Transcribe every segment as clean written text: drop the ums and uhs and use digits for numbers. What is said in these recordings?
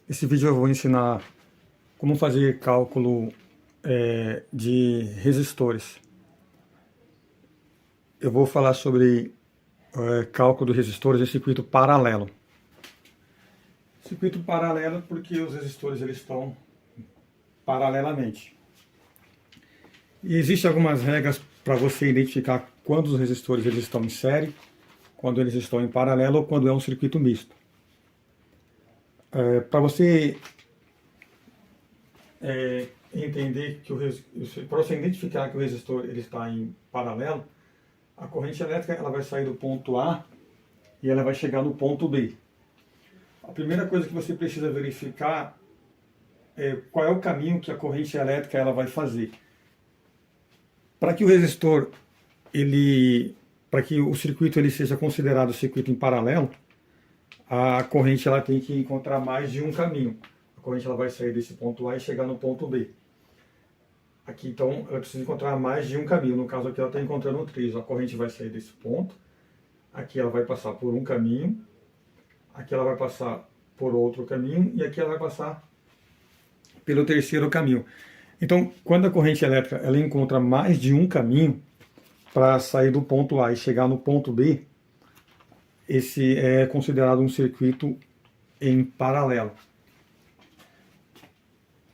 Esse vídeo eu vou ensinar como fazer cálculo de resistores. Eu vou falar sobre cálculo de resistores em circuito paralelo. Circuito paralelo porque os resistores eles estão paralelamente. E existem algumas regras para você identificar quando os resistores eles estão em série, quando eles estão em paralelo ou quando é um circuito misto. Para você entender que para você identificar que o resistor ele está em paralelo, a corrente elétrica ela vai sair do ponto A e ela vai chegar no ponto B. A primeira coisa que você precisa verificar é qual é o caminho que a corrente elétrica ela vai fazer. Para que o resistor para que o circuito ele seja considerado circuito em paralelo, a corrente ela tem que encontrar mais de um caminho. A corrente ela vai sair desse ponto A e chegar no ponto B. Aqui então ela precisa encontrar mais de um caminho. No caso aqui ela está encontrando três. A corrente vai sair desse ponto. Aqui ela vai passar por um caminho. Aqui ela vai passar por outro caminho. E aqui ela vai passar pelo terceiro caminho. Então, quando a corrente elétrica ela encontra mais de um caminho para sair do ponto A e chegar no ponto B, esse é considerado um circuito em paralelo.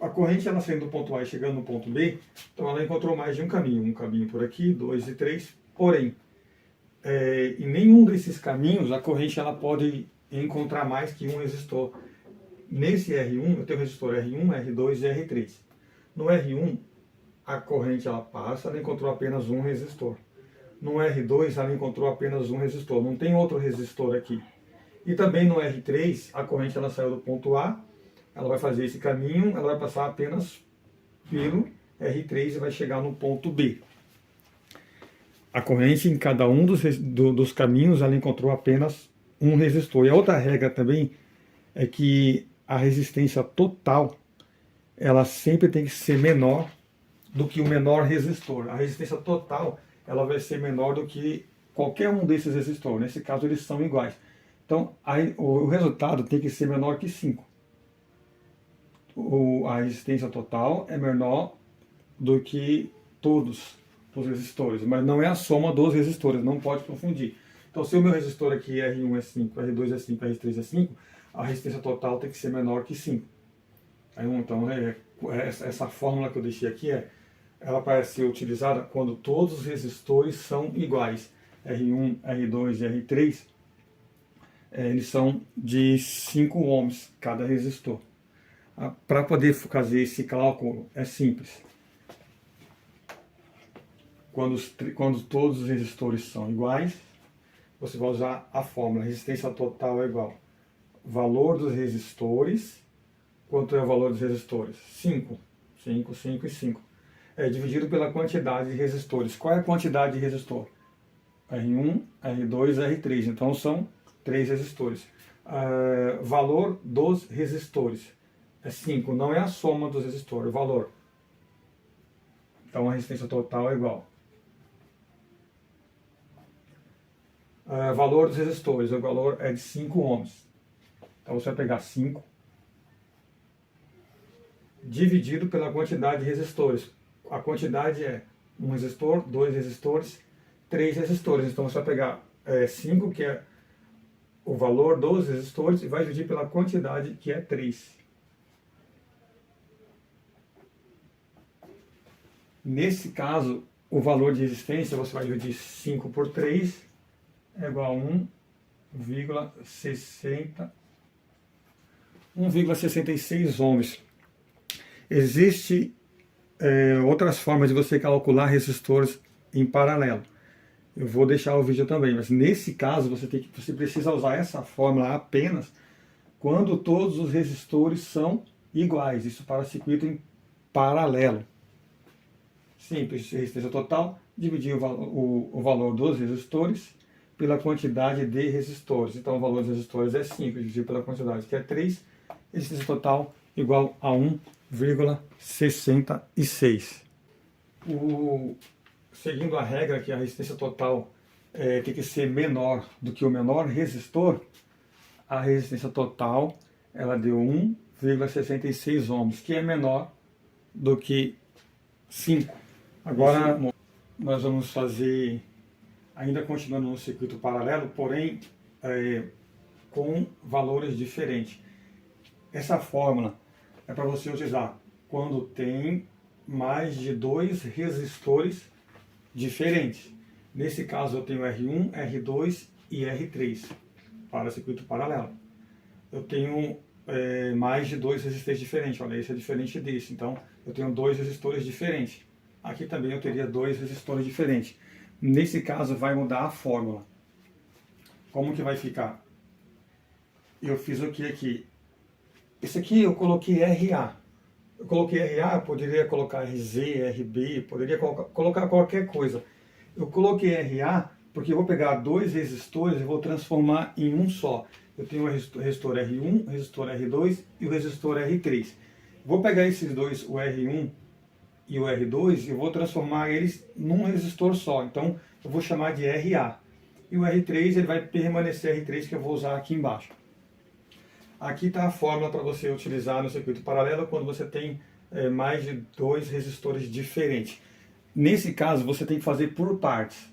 A corrente ela saindo do ponto A e chegando no ponto B, então ela encontrou mais de um caminho por aqui, 2 e 3, porém, em nenhum desses caminhos a corrente ela pode encontrar mais que um resistor. Nesse R1 eu tenho o resistor R1, R2 e R3. No R1 a corrente ela passa, ela encontrou apenas um resistor. No R2 ela encontrou apenas um resistor, não tem outro resistor aqui. E também no R3 a corrente ela saiu do ponto A, ela vai fazer esse caminho, ela vai passar apenas pelo R3 e vai chegar no ponto B. A corrente em cada um dos caminhos ela encontrou apenas um resistor. E a outra regra também é que a resistência total ela sempre tem que ser menor do que o menor resistor. A resistência total ela vai ser menor do que qualquer um desses resistores. Nesse caso eles são iguais. Então o resultado tem que ser menor que 5. A resistência total é menor do que todos os resistores, mas não é a soma dos resistores, não pode confundir. Então, se o meu resistor aqui R1 é 5, R2 é 5, R3 é 5, a resistência total tem que ser menor que 5. Então, essa fórmula que eu deixei aqui, ela parece ser utilizada quando todos os resistores são iguais. R1, R2 e R3, eles são de 5 ohms cada resistor. Para poder fazer esse cálculo é simples. Quando todos os resistores são iguais, você vai usar a fórmula. Resistência total é igual valor dos resistores. Quanto é o valor dos resistores? 5. 5, 5 e 5. Dividido pela quantidade de resistores. Qual é a quantidade de resistor? R1, R2 e R3. Então são 3 resistores. Valor dos resistores é 5, não é a soma dos resistores, o valor. Então a resistência total é igual. Valor dos resistores, o valor é de 5 ohms. Então você vai pegar 5 dividido pela quantidade de resistores. A quantidade é 1 resistor, 2 resistores, 3 resistores. Então você vai pegar 5, que é o valor dos resistores, e vai dividir pela quantidade, que é 3. Nesse caso, o valor de resistência, você vai dividir 5 por 3, é igual a 1,66 ohms. Existem outras formas de você calcular resistores em paralelo. Eu vou deixar o vídeo também, mas nesse caso você precisa usar essa fórmula apenas quando todos os resistores são iguais. Isso para circuito em paralelo. Simples, resistência total, dividir o valor dos resistores pela quantidade de resistores. Então o valor dos resistores é 5, dividido pela quantidade, que é 3, resistência total igual a 1,66. Seguindo a regra que a resistência total tem que ser menor do que o menor resistor, a resistência total ela deu 2,66 ohms, que é menor do que 5. Agora nós vamos fazer, ainda continuando no circuito paralelo, porém com valores diferentes. Essa fórmula é para você utilizar quando tem mais de 2 resistores diferentes. Nesse caso eu tenho R1, R2 e R3 para circuito paralelo. Eu tenho mais de 2 resistores diferentes. Olha, esse é diferente desse. Então eu tenho 2 resistores diferentes. Aqui também eu teria 2 resistores diferentes. Nesse caso vai mudar a fórmula. Como que vai ficar? Eu fiz o que aqui? Esse aqui eu coloquei RA. Eu coloquei RA, eu poderia colocar RZ, RB, poderia colocar qualquer coisa. Eu coloquei RA porque eu vou pegar 2 resistores e vou transformar em um só. Eu tenho o resistor R1, o resistor R2 e o resistor R3. Vou pegar esses dois, o R1 e o R2, e vou transformar eles num resistor só. Então eu vou chamar de RA. E o R3 ele vai permanecer R3, que eu vou usar aqui embaixo. Aqui está a fórmula para você utilizar no circuito paralelo quando você tem mais de 2 resistores diferentes. Nesse caso, você tem que fazer por partes.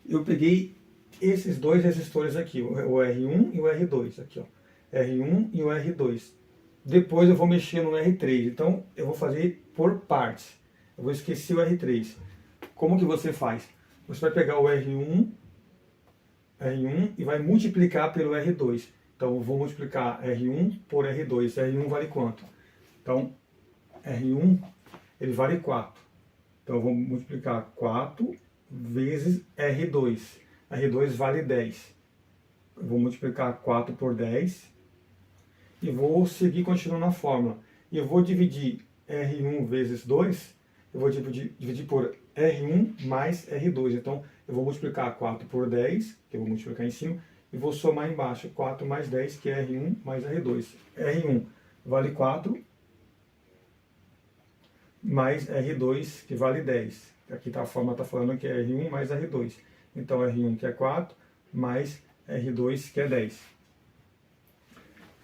Eu peguei esses 2 resistores aqui, o R1 e o R2. Aqui, ó, R1 e o R2. Depois eu vou mexer no R3. Então, eu vou fazer por partes. Eu vou esquecer o R3. Como que você faz? Você vai pegar o R1 e vai multiplicar pelo R2. Então, eu vou multiplicar R1 por R2. R1 vale quanto? Então, R1 ele vale 4. Então, eu vou multiplicar 4 vezes R2. R2 vale 10. Eu vou multiplicar 4 por 10. E vou seguir continuando a fórmula. E eu vou dividir R1 vezes 2. Eu vou dividir por R1 mais R2. Então, eu vou multiplicar 4 por 10, que eu vou multiplicar em cima, e vou somar embaixo 4 mais 10, que é R1 mais R2. R1 vale 4, mais R2, que vale 10. Aqui a fórmula está falando que é R1 mais R2. Então, R1 que é 4, mais R2 que é 10.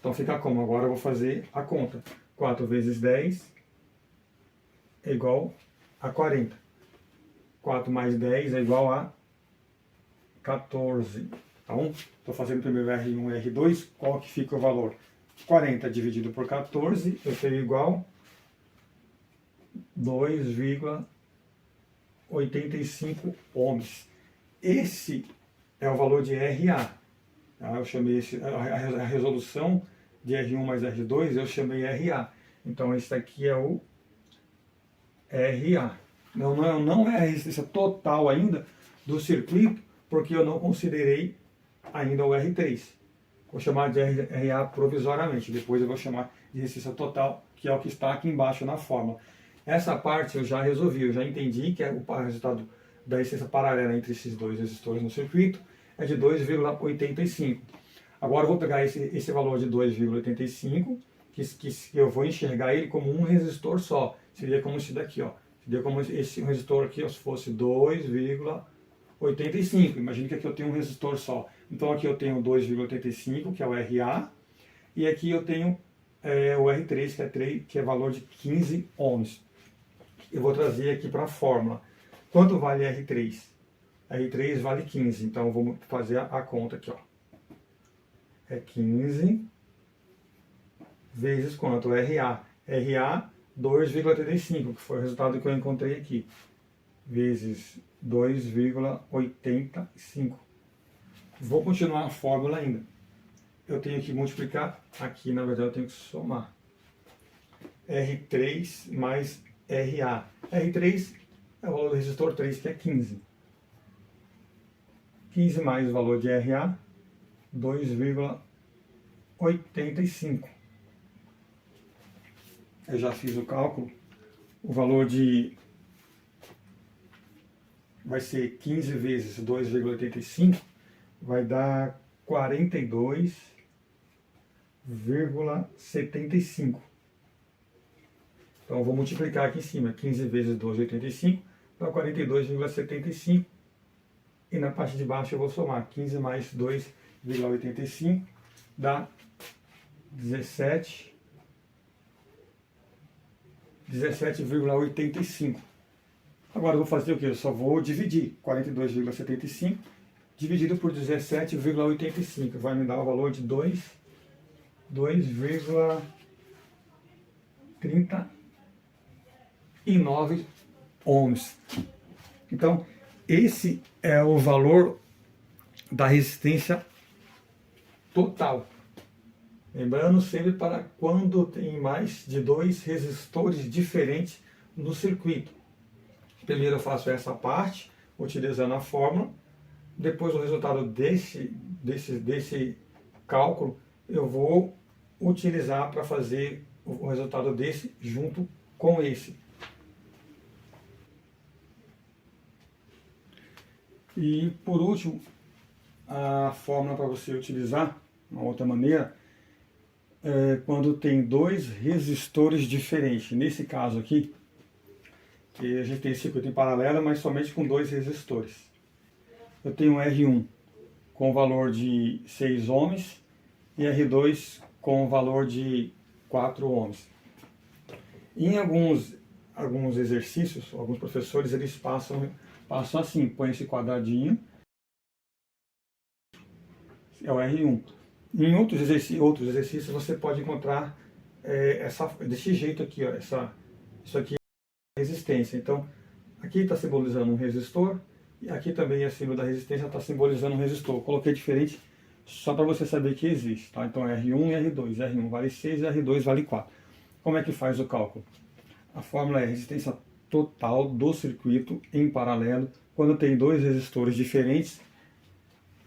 Então, fica como? Agora eu vou fazer a conta. 4 vezes 10 é igual a 40. 4 mais 10 é igual a 14. Então, estou fazendo primeiro R1 e R2. Qual que fica o valor? 40 dividido por 14, eu tenho igual 2,85 ohms. Esse é o valor de RA. Eu chamei a resolução de R1 mais R2, eu chamei RA. Então, esse aqui é o RA. Não é a resistência total ainda do circuito, porque eu não considerei ainda o R3. Vou chamar de RA provisoriamente. Depois eu vou chamar de resistência total, que é o que está aqui embaixo na fórmula. Essa parte eu já resolvi, eu já entendi que o resultado da resistência paralela entre esses 2 resistores no circuito é de 2,85. Agora eu vou pegar esse valor de 2,85, que eu vou enxergar ele como um resistor só. Seria como esse daqui, ó. Seria como esse resistor aqui, ó, se fosse 2,85. Imagina que aqui eu tenho um resistor só. Então aqui eu tenho 2,85, que é o RA, e aqui eu tenho o R3, que é valor de 15 ohms. Eu vou trazer aqui para a fórmula. Quanto vale R3? R3 vale 15, então eu vou fazer a conta aqui, ó. É 15 vezes quanto? RA. RA 2,85, que foi o resultado que eu encontrei aqui. Vezes 2,85. Vou continuar a fórmula ainda. Eu tenho que multiplicar, aqui na verdade eu tenho que somar. R3 mais RA. R3 é o valor do resistor 3, que é 15. 15 mais o valor de RA, 2,85. Eu já fiz o cálculo. O valor vai ser 15 vezes 2,85, vai dar 42,75. Então eu vou multiplicar aqui em cima, 15 vezes 2,85, dá 42,75. E na parte de baixo eu vou somar 15 mais 2,85, dá 17,75. 17,85. Agora eu vou fazer o que? Eu só vou dividir 42,75 dividido por 17,85. Vai me dar o valor de 2,39 ohms. Então, esse é o valor da resistência total. Lembrando sempre para quando tem mais de dois resistores diferentes no circuito. Primeiro eu faço essa parte, utilizando a fórmula. Depois o resultado desse cálculo eu vou utilizar para fazer o resultado desse junto com esse. E por último, a fórmula para você utilizar, uma outra maneira, é quando tem dois resistores diferentes. Nesse caso aqui, que a gente tem circuito em paralelo, mas somente com dois resistores. Eu tenho um R1 com valor de 6 ohms e R2 com valor de 4 ohms. Em alguns exercícios, alguns professores eles passam assim, põe esse quadradinho, é o R1. Em outros exercícios você pode encontrar desse jeito aqui, ó, isso aqui é resistência. Então, aqui está simbolizando um resistor, e aqui também acima da resistência está simbolizando um resistor. Eu coloquei diferente só para você saber que existe. Tá? Então, R1 e R2. R1 vale 6 e R2 vale 4. Como é que faz o cálculo? A fórmula é resistência total do circuito em paralelo. Quando tem dois resistores diferentes,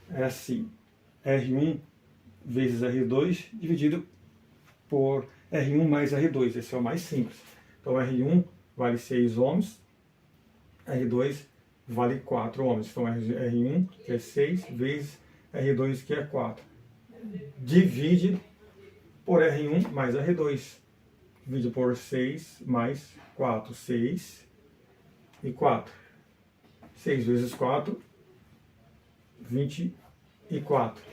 é assim, R1 vezes R2 dividido por R1 mais R2. Esse é o mais simples. Então, R1 vale 6 ohms, R2 vale 4 ohms. Então, R1, que é 6, vezes R2, que é 4. Divide por R1 mais R2. Divide por 6 mais 4. 6 e 4. 6 vezes 4, 24.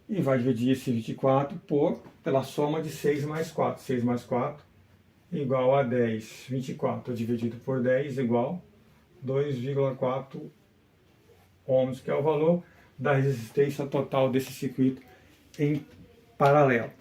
E vai dividir esse 24 pela soma de 6 mais 4. 6 mais 4 igual a 10. 24 dividido por 10 igual 2,4 ohms, que é o valor da resistência total desse circuito em paralelo.